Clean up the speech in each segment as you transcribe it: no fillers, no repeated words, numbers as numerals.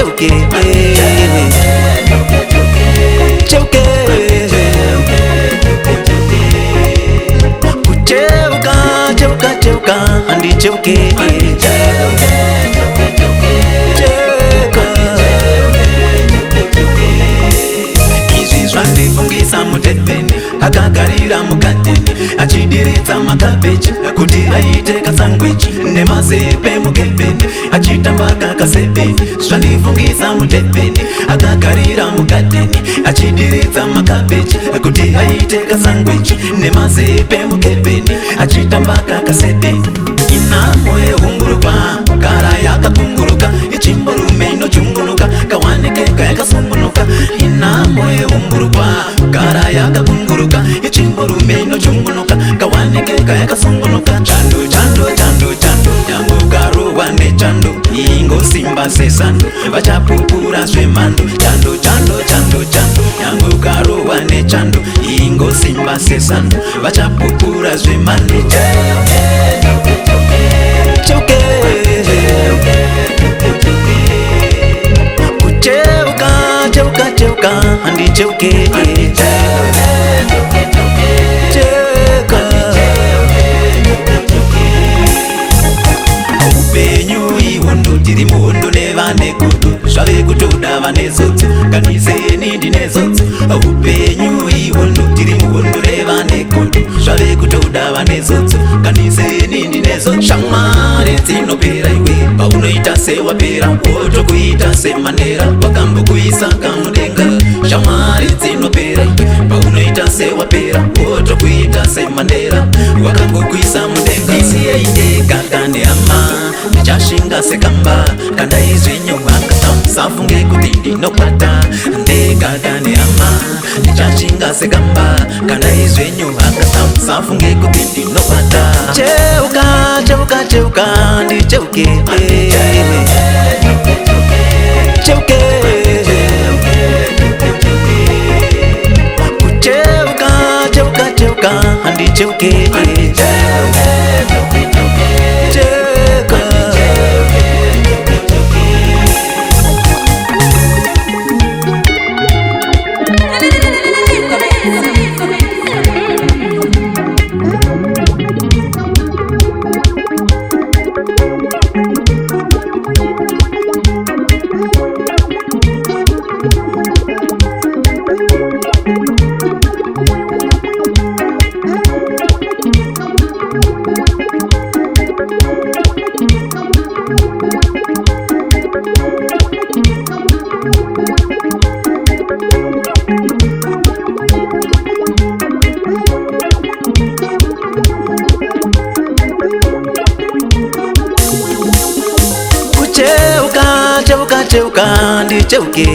cheuke cheuke kucheuka cheuka cheuka andi cheuke zvandifungisa mutepeni akagarira mugadheni achidiridza makabeji kuti aite kasangweji nemazepe mukepeni achitamba kakasepeni. Zvandifungisa mutepeni akagarira mugadheni achidiridza makabeji kuti aite kasangweji nemazepe mukepeni achitamba kakasepeni. Inamo yehumburuka gara yakakunguruka ichimborume inochungunuka kawanekeka yakasumbunuka. Inamo yehumburuka gara yakakunguruka ichimborume inochungunuka kawanekeka yakasumbunuka. Chando chando chando chando nyangukarowa nechando ingosimba sesando vachapupura zvemando. Chando chando chando chando nyangukarowa nechando ingosimba sesando vachapupura zvemando. Cheuke kucheuka cheuka cheuka andi cheuke cheuka upenyu ihondo tiri muhondo nevane kudu zvave kutoda vane zotso kaniseni ndine zotso. Upenyu ihondo tiri muhondo nevane kudu zvave kutoda vane zotso kaniseni ndine zotso. Shamwari dzinopera iwe paunoita sewapera wotokuita semanera wakambokuisa kamudenga. Shamwari dzinopera iwe paunoita sewapera wotokuita semanera wakambokuisa mudenga. Isiyeide kakane ama ndichashinga sekamba kanda izvinyowaka safunge kuti ndinokwata ndekakane ama ndichashinga sekamba kanda izvinyowaka safunge kuti ndinokwata. Cheuka cheuka cheuka ndi cheuke cheuke kucheuka cheuka cheuka andi cheuke cheuka cheuka ndi cheuke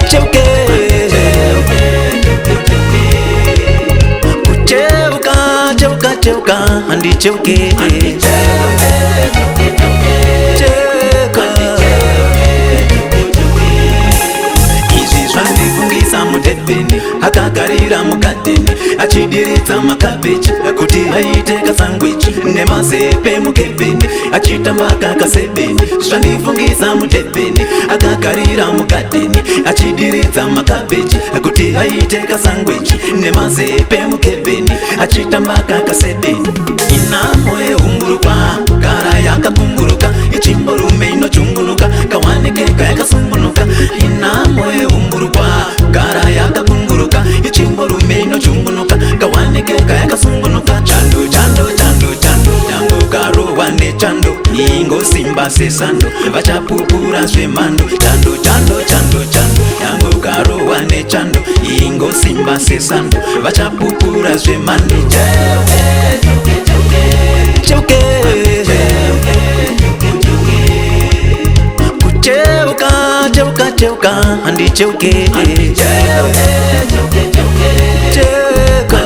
cheuke kucheuka cheuka cheuka andi cheuke cheuka. Izvi zvandifungisa mutepeni akagarira mugadheni achidiridza makabeji kuti aite kasangweji nemazepe mukepeni achitamba kakasepeni. Zvandifungisa mutepeni akagarira mugadheni achidiridza makabeji kuti aite kasangweji nemazepe mukepeni achitamba kakasepeni. Inamo yehumburuka gara yakakunguruka ichimborume inochungunuka kawanekeka yakasumbunuka. Inamo yehumburuka gara yakakunguruka ichimborume inochungunuka kawanekeka yakasumbunuka. Chando chando chando chando nyangukarowa nechando ingosimba sesando vachapupura zvemando. Chando chando chando chando nyangukarowa nechando ingosimba sesando vachapupura zvemando. Cheuke kucheuka cheuka cheuka andi cheuke cheuka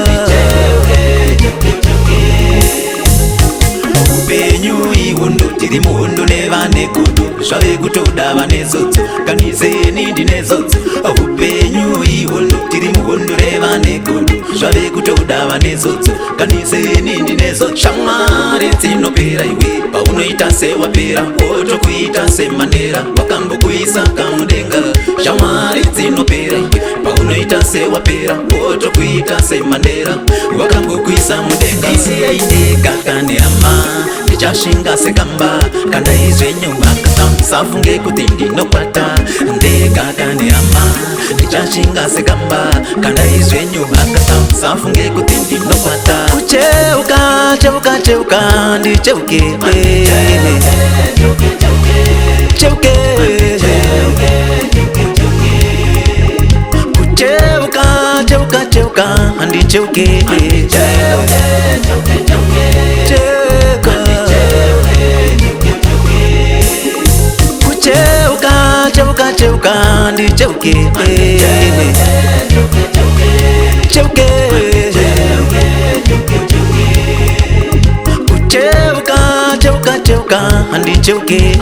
upenyu ihondo tiri muhondo nevane kudu zvave kutoda vane zotso kaniseni ndine zotso. Upenyu ihondo tiri muhondo undure vane godo zvave kutoda vane zodzo kaniseni ndinezo shamwari dzinopera iwe paunoita sewapera wotokuita semanera wakambokuisa kamudenga shamwari dzinopera iwe paunoita sewapera wotokuita semanera wakambokuisa mudenga isiyaindega kane hama ndichashinga sekamba kana izvenyu safunge kuti ndinokwata ndega kane hama ndichashinga sekamba kana izvenyu safunge kuti ndinokwata kucheuka cheuka cheuka ndicheuke cheuke kucheuka cheuka cheuka ndicheuke cheuka cheuka ndicheuke cheuke kucheuka cheuka cheuka ndicheuke